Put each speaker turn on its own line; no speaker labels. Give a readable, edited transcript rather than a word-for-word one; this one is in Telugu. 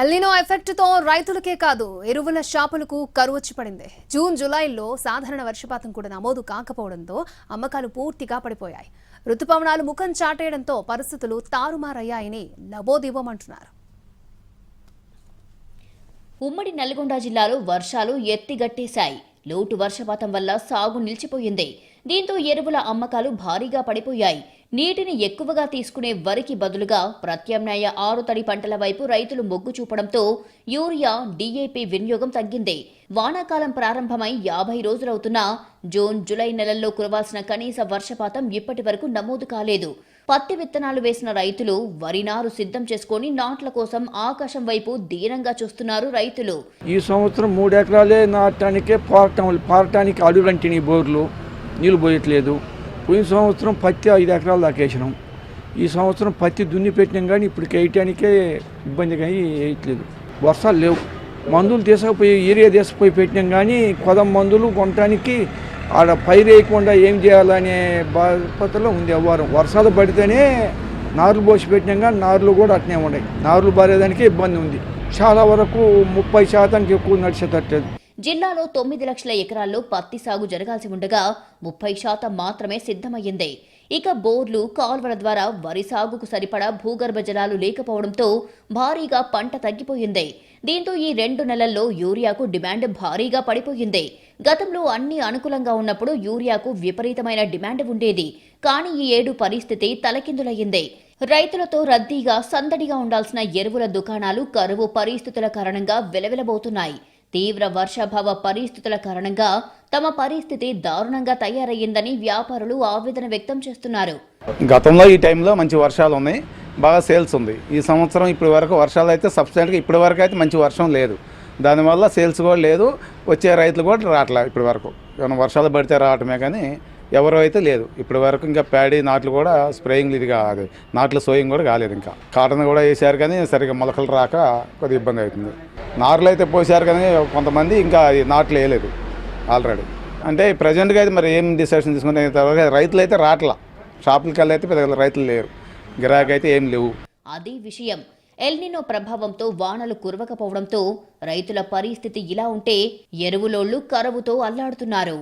ఎల్నినో ఎఫెక్ట్తో రైతులకే కాదు ఎరువుల షాపులకు కరువు వచ్చి పడింది. జూన్ జూలైలో సాధారణ వర్షపాతం కూడా నమోదు కాకపోవడంతో అమ్మకాలు పూర్తిగా పడిపోయాయి. ఋతుపవనాలు ముఖం చాటేయడంతో పరిస్థితులు తారుమారయ్యాయని లబోదిబోమంటున్నారు.
ఉమ్మడి నల్గొండ జిల్లాలో వర్షాలు ఎత్తిగట్టేశాయి. లోటు వర్షపాతం వల్ల సాగు నిలిచిపోయింది. దీంతో ఎరువుల అమ్మకాలు భారీగా పడిపోయాయి. నీటిని ఎక్కువగా తీసుకునే వరికి బదులుగా ప్రత్యామ్నాయ ఆరుతడి పంటల వైపు రైతులు మొగ్గు చూపడంతో యూరియా, డీఏపీ వినియోగం తగ్గింది. వానాకాలం ప్రారంభమై 50 రోజులవుతున్నా జూన్, జూలై నెలల్లో కురవాల్సిన కనీస వర్షపాతం ఇప్పటి వరకు నమోదు కాలేదు. పత్తి విత్తనాలు వేసిన రైతులు వరి నారు సిద్ధం చేసుకుని నాట్ల కోసం ఆకాశం వైపు దీనంగా చూస్తున్నారు రైతులు.
ఈ సంవత్సరం 3 ఎకరాలే నాటడానికే పారటానికి అడుగులంటిని బోర్లు నీళ్లు పోయట్లేదు. పోయిన సంవత్సరం పత్తి 5 ఎకరాలు దాకా వేసినాం. ఈ సంవత్సరం పత్తి దున్ని పెట్టినాం కానీ ఇప్పుడు వేయటానికే ఇబ్బంది కానీ వేయట్లేదు. వర్షాలు లేవు. మందులు తీసుకుపోయి ఏరియా తీసుకుపోయి పెట్టినాం కానీ కొదం మందులు కొనటానికి ఆడ పైరు వేయకుండా ఏం చేయాలనే బాధ్యతలో ఉంది. వర్షాలు పడితేనే నారులు పోసి పెట్టినాం కానీ నారులు కూడా అట్నే ఉన్నాయి. నారులు బారేదానికి ఇబ్బంది ఉంది. చాలా వరకు 30% ఎక్కువ నడిచేటట్లేదు.
జిల్లాలో 9 లక్షల ఎకరాల్లో పత్తి సాగు జరగాల్సి ఉండగా 30% మాత్రమే సిద్ధమయ్యింది. ఇక బోర్లు, కాల్వల ద్వారా వరి సాగుకు సరిపడా భూగర్భ జలాలు లేకపోవడంతో భారీగా పంట తగ్గిపోయింది. దీంతో ఈ 2 నెలల్లో యూరియాకు డిమాండ్ భారీగా పడిపోయింది. గతంలో అన్ని అనుకూలంగా ఉన్నప్పుడు యూరియాకు విపరీతమైన డిమాండ్ ఉండేది. కానీ ఈ ఏడు పరిస్థితి తలకిందులయ్యింది. రైతులతో రద్దీగా సందడిగా ఉండాల్సిన ఎరువుల దుకాణాలు కరువు పరిస్థితుల కారణంగా వెలవెలబోతున్నాయి. తీవ్ర వర్షాభావ పరిస్థితుల కారణంగా తమ పరిస్థితి దారుణంగా తయారయ్యిందని వ్యాపారులు ఆవేదన వ్యక్తం చేస్తున్నారు.
గతంలో ఈ టైంలో మంచి వర్షాలు ఉన్నాయి, బాగా సేల్స్ ఉంది. ఈ సంవత్సరం ఇప్పటి వరకు వర్షాలు అయితే సబ్స్టెంట్గా ఇప్పటి వరకు అయితే మంచి వర్షం లేదు. దానివల్ల సేల్స్ కూడా లేదు, వచ్చే రైతులు కూడా రావట్లేదు. ఇప్పటి వరకు ఏమైనా వర్షాలు పడితే రావటమే కానీ ఎవరు అయితే లేదు. ఇప్పటి వరకు ఇంకా ప్యాడీ నాట్లు కూడా స్ప్రేయింగ్ ఇది కాదు, నాట్లు సోయింగ్ కూడా కాలేదు. ఇంకా కాటన్ కూడా వేసారు కానీ సరిగ్గా మొలకలు రాక కొద్దిగా ఇబ్బంది అవుతుంది. నార్లు అయితే పోసారు కానీ కొంతమంది ఇంకా నాట్లు వేయలేదు ఆల్రెడీ. అంటే ప్రజెంట్గా అయితే మరి ఏం డిసిషన్ తీసుకునే రైతులు అయితే రావట్లా. షాపులకి వెళ్ళి అయితే పెద్ద రైతులు లేరు, గిరాకీ అయితే ఏం లేవు.
అది విషయం. ఎల్నినో ప్రభావంతో వానలు కురవకపోవడంతో రైతుల పరిస్థితి ఇలా ఉంటే ఎరువులోళ్లు కరువుతో అల్లాడుతున్నారు.